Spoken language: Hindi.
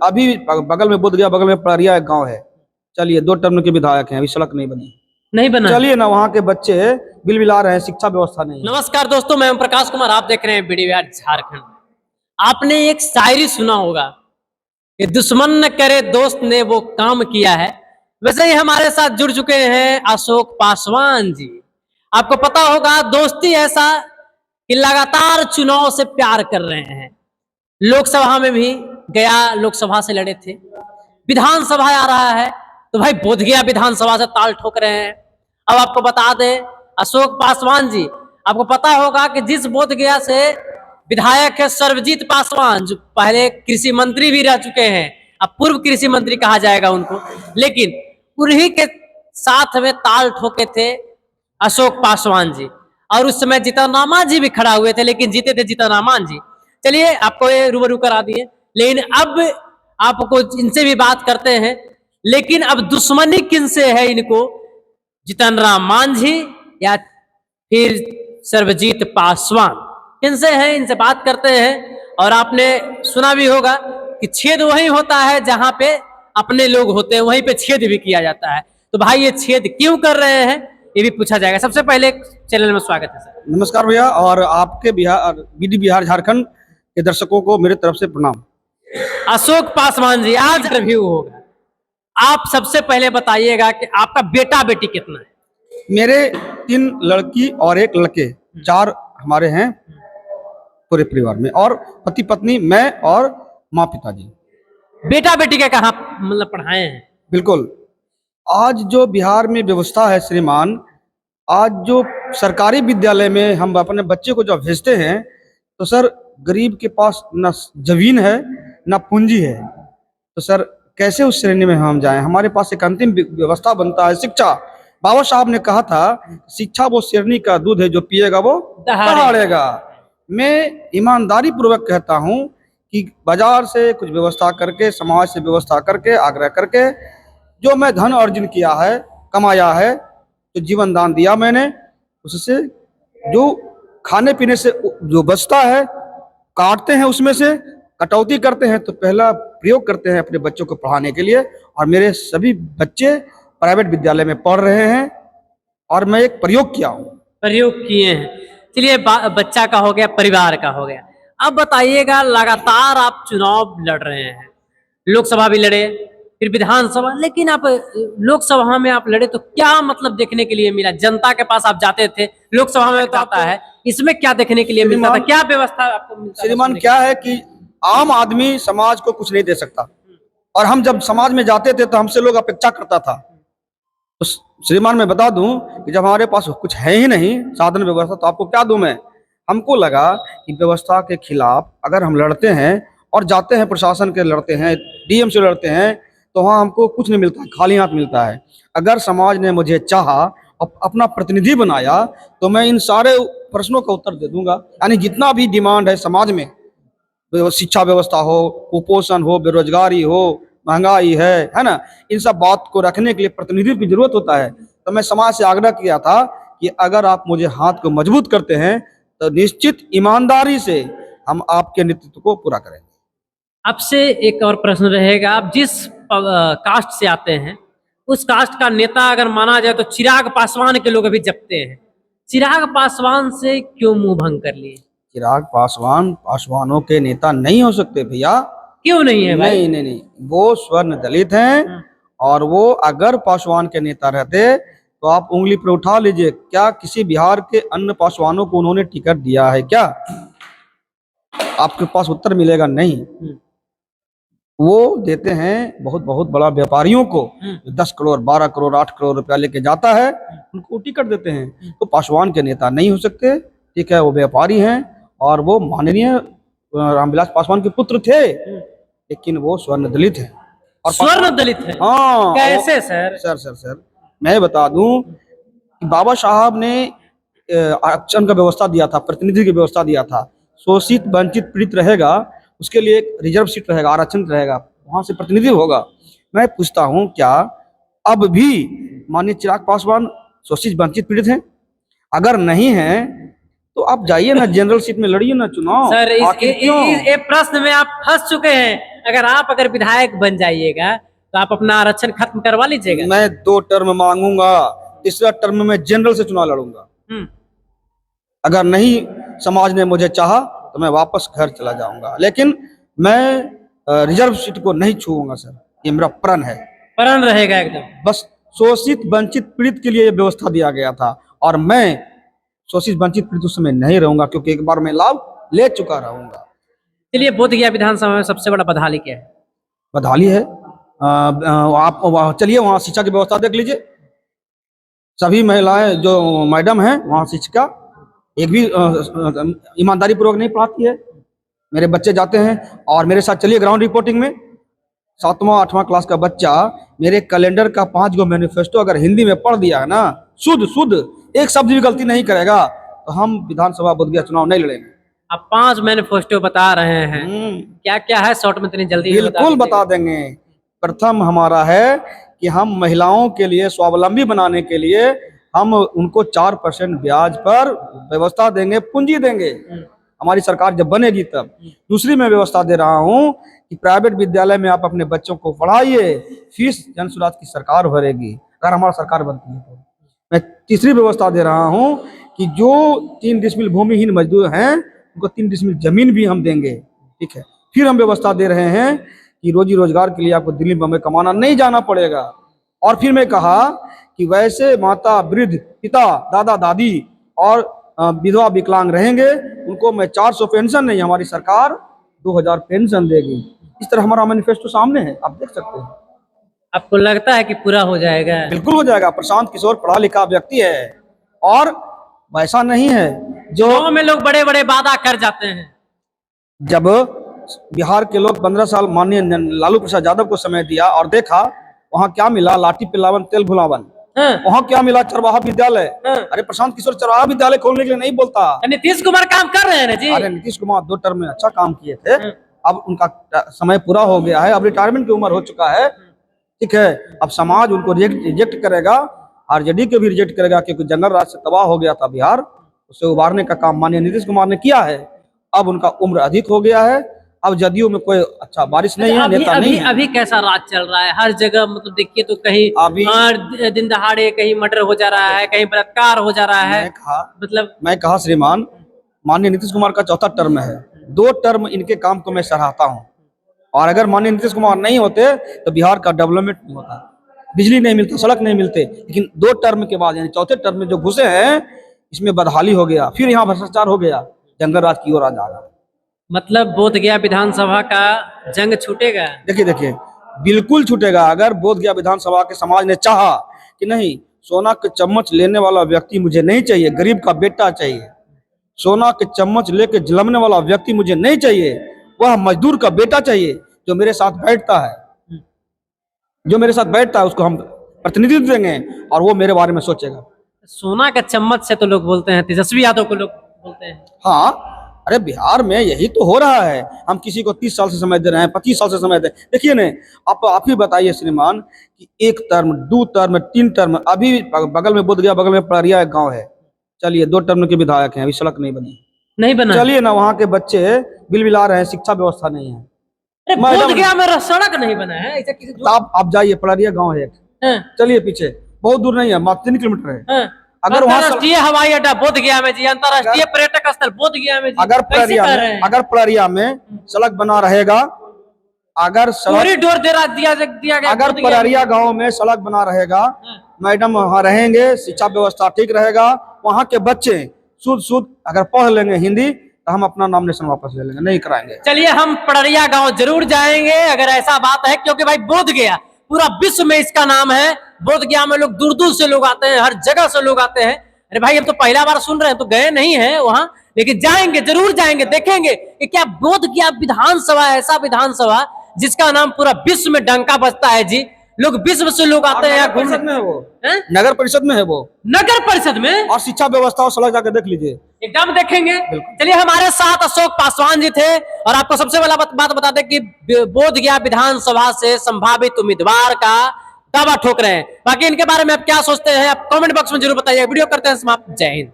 अभी बगल में बोधगया, बगल में पड़रिया एक गांव है। चलिए 2 टर्म के विधायक हैं, अभी सड़क नहीं बनी, नहीं बना। चलिए ना, वहाँ के बच्चे बिलबिला रहे हैं, शिक्षा व्यवस्था नहीं है। नमस्कार दोस्तों, मैं प्रकाश कुमार, आप देख रहे हैं बीडी बिहार झारखंड। आपने एक शायरी सुना होगा कि दुश्मन न करे दोस्त ने वो काम किया है। वैसे ही हमारे साथ जुड़ चुके हैं अशोक पासवान जी। आपको पता होगा दोस्ती ऐसा कि लगातार चुनाव से प्यार कर रहे हैं। लोकसभा में भी गया, लोकसभा से लड़े थे। विधानसभा आ रहा है तो भाई बोधगया विधानसभा से ताल ठोक रहे हैं। अब आपको बता दें अशोक पासवान जी, आपको पता होगा कि जिस बोधगया से विधायक है सर्वजीत पासवान, जो पहले कृषि मंत्री भी रह चुके हैं, अब पूर्व कृषि मंत्री कहा जाएगा उनको, लेकिन उन्हीं के साथ में ताल ठोके थे अशोक पासवान जी। और उस समय जीतनराम जी भी खड़ा हुए थे, लेकिन जीते थे जीतनराम जी। चलिए आपको ये रूबरू करा दिए, लेकिन अब आपको इनसे भी बात करते हैं। लेकिन अब दुश्मनी किनसे है इनको, जीतनराम मांझी या फिर सर्वजीत पासवान, किनसे है, इनसे बात करते हैं। और आपने सुना भी होगा कि छेद वही होता है जहां पे अपने लोग होते हैं, वहीं पे छेद भी किया जाता है। तो भाई ये छेद क्यों कर रहे हैं ये भी पूछा जाएगा। सबसे पहले चैनल में स्वागत है सर। नमस्कार भैया, और आपके बिहार बीडी बिहार झारखंड के दर्शकों को मेरे तरफ से प्रणाम। अशोक पासवान जी, आज रिव्यू होगा, आप सबसे पहले बताइएगा कि आपका बेटा बेटी कितना है। मेरे 3 लड़की और 1 लड़के, 4 हमारे हैं पूरे परिवार में, और पति पत्नी, मैं और माँ पिताजी। बेटा बेटी के कहाँ मतलब पढ़ाए हैं? बिल्कुल, आज जो बिहार में व्यवस्था है श्रीमान, आज जो सरकारी विद्यालय में हम अपने बच्चे को जब भेजते हैं तो सर गरीब के पास न जमीन है न पूंजी है, तो सर कैसे उस श्रेणी में हम जाएं। हमारे पास एक अंतिम व्यवस्था बनता है शिक्षा। बाबा साहब ने कहा था शिक्षा वो शेरनी का दूध है, जो पिएगा वो दहाड़ेगा। मैं ईमानदारी पूर्वक कहता हूँ कि बाजार से कुछ व्यवस्था करके, समाज से व्यवस्था करके, आग्रह करके जो मैं धन अर्जन किया है, कमाया है, तो जीवन दान दिया मैंने, उससे जो खाने पीने से जो बचता है काटते हैं, उसमें से कटौती करते हैं, तो पहला प्रयोग करते हैं अपने बच्चों को पढ़ाने के लिए। और मेरे सभी बच्चे प्राइवेट विद्यालय में पढ़ रहे हैं और मैं एक प्रयोग किया हूँ। प्रयोग किए हैं। चलिए बच्चा का हो गया, परिवार का हो गया। अब बताइएगा, लगातार आप चुनाव लड़ रहे हैं, लोकसभा भी लड़े, फिर विधानसभा, लेकिन आप लोकसभा में आप लड़े तो क्या मतलब देखने के लिए मिला? जनता के पास आप जाते थे, लोकसभा में तो आता है, इसमें क्या देखने के लिए मिलता था? क्या व्यवस्था आपको मिलता? श्रीमान क्या है कि आम आदमी समाज को कुछ नहीं दे सकता, और हम जब समाज में जाते थे तो हमसे लोग अपेक्षा करता था। तो श्रीमान मैं बता दूं कि जब हमारे पास कुछ है ही नहीं साधन व्यवस्था, तो आपको क्या दूं मैं। हमको लगा कि व्यवस्था के खिलाफ अगर हम लड़ते हैं और जाते हैं, प्रशासन के लड़ते हैं, डीएम से लड़ते हैं, तो वहाँ हमको कुछ नहीं मिलता है, खाली हाथ मिलता है। अगर समाज ने मुझे चाहा, अपना प्रतिनिधि बनाया, तो मैं इन सारे प्रश्नों का उत्तर दे दूंगा। यानी जितना भी डिमांड है समाज में, शिक्षा व्यवस्था हो, कुपोषण हो, बेरोजगारी हो, महंगाई है ना, इन सब बात को रखने के लिए प्रतिनिधि की जरूरत होता है। तो मैं समाज से आग्रह किया था कि अगर आप मुझे हाथ को मजबूत करते हैं तो निश्चित ईमानदारी से हम आपके नेतृत्व को पूरा करेंगे। आपसे एक और प्रश्न रहेगा, आप जिस कास्ट से आते हैं उस कास्ट का नेता अगर माना जाए तो चिराग पासवान के लोग अभी जपते हैं। चिराग पासवान से क्यों मुंह भंग कर लिए? चिराग पासवान पासवानों के नेता नहीं हो सकते भैया। क्यों नहीं है भाई? नहीं, वो स्वर्ण दलित हैं, और वो अगर पासवान के नेता रहते तो आप उंगली पर उठा लीजिए, क्या किसी बिहार के अन्य पासवानों को उन्होंने टिकट दिया है क्या? आपके पास उत्तर मिलेगा नहीं। वो देते हैं बहुत बहुत बड़ा व्यापारियों को, 10 करोड़ 12 करोड़ 8 करोड़ रुपया लेके जाता है, उनको टिकट देते हैं। तो पासवान के नेता नहीं हो सकते, ठीक है, वो व्यापारी हैं। और वो माननीय रामविलास पासवान के पुत्र थे, लेकिन वो स्वर्ण दलित है। और स्वर्ण दलित है? हाँ। कैसे सर? सर मैं बता दूं कि बाबा साहब ने आरक्षण का व्यवस्था दिया था, प्रतिनिधि की व्यवस्था दिया था। शोषित वंचित पीड़ित रहेगा, उसके लिए एक रिजर्व सीट रहेगा, आरक्षण रहेगा, वहां से प्रतिनिधि होगा। मैं पूछता हूं, क्या अब भी माननीय चिराग पासवान शोषित वंचित पीड़ित हैं? अगर नहीं है तो आप जाइए ना, जनरल सीट में लड़िए ना चुनाव। सर ये प्रश्न में आप फंस चुके हैं। अगर आप विधायक बन जाइएगा तो आप अपना आरक्षण खत्म करवा लीजिएगा। मैं 2 टर्म मांगूंगा, तीसरा टर्म में जनरल से चुनाव लड़ूंगा। अगर नहीं समाज ने मुझे चाहा तो मैं वापस घर चला जाऊंगा, लेकिन मैं रिजर्व सीट को नहीं छूऊंगा सर, ये मेरा प्रण है। प्रण रहेगा एकदम। बस शोषित वंचित पीड़ित के लिए ये व्यवस्था दिया गया था और मैं शोषित वंचित पीड़ित उस समय नहीं रहूंगा, क्योंकि एक बार मैं लाभ ले चुका रहूंगा। चलिए, बोधगया विधानसभा में सबसे बड़ा बदहाली क्या है? बदहाली है, आप चलिए वहाँ शिक्षा की व्यवस्था देख लीजिए। सभी महिलाएं जो मैडम हैं वहाँ शिक्षिका एक भी ईमानदारी पूर्वक नहीं पढ़ाती है। मेरे बच्चे जाते हैं और मेरे साथ चलिए ग्राउंड रिपोर्टिंग में, 7वां 8वां क्लास का बच्चा मेरे कैलेंडर का 5 गो मैनिफेस्टो अगर हिंदी में पढ़ दिया है ना, शुद्ध एक शब्द भी गलती नहीं करेगा, तो हम विधानसभा बोधगया चुनाव नहीं लड़ेंगे। आप 5 मैनिफेस्टो बता रहे हैं, क्या क्या है शॉर्ट में इतनी जल्दी? बिल्कुल बता देंगे। प्रथम हमारा है कि हम महिलाओं के लिए स्वावलंबी बनाने के लिए हम उनको 4% ब्याज पर व्यवस्था देंगे, पूंजी देंगे, हमारी सरकार जब बनेगी तब। दूसरी मैं व्यवस्था दे रहा हूँ कि प्राइवेट विद्यालय में आप अपने बच्चों को पढ़ाइए, फीस जन सुराज की सरकार भरेगी अगर हमारा सरकार बनती है तो। मैं तीसरी व्यवस्था दे रहा हूँ कि जो 3 डिसमिल भूमिहीन मजदूर हैं उनको 3 डिसमिल जमीन भी हम देंगे, ठीक है। फिर हम व्यवस्था दे रहे हैं कि रोजी रोजगार के लिए आपको दिल्ली बम्बई कमाना नहीं जाना पड़ेगा। और फिर मैं कहा कि वैसे माता वृद्ध पिता दादा दादी और विधवा विकलांग रहेंगे उनको मैं 400 पेंशन नहीं, हमारी सरकार 2000 पेंशन देगी। इस तरह हमारा मैनिफेस्टो सामने है, आप देख सकते हैं। आपको लगता है कि पूरा हो जाएगा? बिल्कुल हो जाएगा। प्रशांत किशोर पढ़ा लिखा व्यक्ति है और वैसा नहीं है जो गाँव में लोग बड़े बड़े वादा कर जाते हैं। जब बिहार के लोग 15 साल माननीय लालू प्रसाद यादव को समय दिया और देखा वहाँ क्या मिला, लाठी पिलावन तेल भुलावन। वहाँ क्या मिला, चरवाहा विद्यालय। अरे प्रशांत किशोर चरवाहा विद्यालय खोलने के लिए नहीं बोलता। नीतीश कुमार काम कर रहे हैं ना जी? अरे नीतीश कुमार 2 टर्म में अच्छा काम किए थे, अब उनका समय पूरा हो गया है, अब रिटायरमेंट की उम्र हो चुका है, ठीक है। अब समाज उनको रिजेक्ट करेगा, आरजेडी को भी रिजेक्ट करेगा, क्योंकि जंगल राज से तबाह हो गया था बिहार, उसे उबारने का काम माननीय नीतीश कुमार ने किया है। अब उनका उम्र अधिक हो गया है, अब जदयू में कोई अच्छा बारिश नहीं है, नेता नहीं है। अभी कैसा राज चल रहा है? हर जगह मतलब देखिए तो कहीं अभी दिन दहाड़े कहीं मर्डर हो जा रहा है, कहीं बलात्कार हो जा रहा है। मैं कहा श्रीमान, माननीय नीतीश कुमार का 4था टर्म है, 2 टर्म इनके काम को मैं सराहता हूँ, और अगर माननीय नीतीश कुमार नहीं होते तो बिहार का डेवलपमेंट नहीं होता, बिजली नहीं मिलता, सड़क नहीं मिलते। लेकिन 2 टर्म के बाद यानी 4थे टर्म में जो घुसे हैं इसमें बदहाली हो गया, फिर यहाँ भ्रष्टाचार हो गया, जंगल राज की ओर आ जाएगा। मतलब बोधगया विधानसभा का जंग छूटेगा? देखिए बिल्कुल छूटेगा। अगर बोधगया विधानसभा के समाज ने चाहा कि नहीं, सोना के चम्मच लेने वाला व्यक्ति मुझे नहीं चाहिए, गरीब का बेटा चाहिए, सोना के चम्मच लेके जलमने वाला व्यक्ति मुझे नहीं चाहिए, वह मजदूर का बेटा चाहिए जो मेरे साथ बैठता है, उसको हम प्रतिनिधित्व देंगे और वो मेरे बारे में सोचेगा। सोना का चम्मच से तो लोग बोलते हैं, तेजस्वी यादव को लोग बोलते हैं। हाँ, अरे बिहार में यही तो हो रहा है। हम किसी को 30 साल से समय दे रहे हैं, 25 साल से समय दे। देखिए न, आप ही बताइए श्रीमान कि 1 टर्म 2 टर्म 3 टर्म, अभी बगल में बोधगया बगल में पड़रिया एक गांव है, चलिए 2 टर्म के विधायक हैं, अभी सड़क नहीं बना। चलिए ना, वहाँ के बच्चे बिलबिला रहे हैं, शिक्षा व्यवस्था नहीं है। बोधगया में सड़क नहीं बना है, आप जाइए, पड़रिया गाँव है, चलिए पीछे, बहुत दूर नहीं है, मात्र 3 किलोमीटर है। अगर अंतरराष्ट्रीय हवाई अड्डा बोधगया में जी, अंतरराष्ट्रीय पर्यटक स्थल बोधगया में जी, अगर पड़रिया में सड़क बना रहेगा, अगर कॉरिडोर दिया गया, अगर पड़रिया गांव में सड़क बना रहेगा, मैडम वहाँ रहेंगे, शिक्षा व्यवस्था ठीक रहेगा, वहाँ के बच्चे शुद्ध अगर पढ़ लेंगे हिंदी, तो हम अपना नॉमिनेशन वापस ले लेंगे, नहीं कराएंगे। चलिए हम पड़रिया गाँव जरूर जाएंगे अगर ऐसा बात है, क्योंकि भाई बोधगया पूरा विश्व में इसका नाम है। बोधगया में लोग दूर दूर से लोग आते हैं, हर जगह से लोग आते हैं। अरे भाई, हम तो पहला बार सुन रहे हैं, तो गए नहीं है वहां, लेकिन जाएंगे, जरूर जाएंगे, देखेंगे कि क्या बोधगया विधानसभा ऐसा विधानसभा जिसका नाम पूरा विश्व में डंका बजता है जी। लोग विश्व से लोग आते हैं। नगर परिषद में है वो, नगर परिषद में है वो, नगर परिषद में, और शिक्षा व्यवस्था और सड़क जाकर देख लीजिए, एकदम देखेंगे। चलिए, हमारे साथ अशोक पासवान जी थे, और आपको सबसे पहला बात बता दें कि बोधगया विधानसभा से संभावित उम्मीदवार का दावा ठोक रहे हैं। बाकी इनके बारे में आप क्या सोचते हैं, आप कमेंट बॉक्स में जरूर बताइए। वीडियो करते हैं समाप्त। जय हिंद।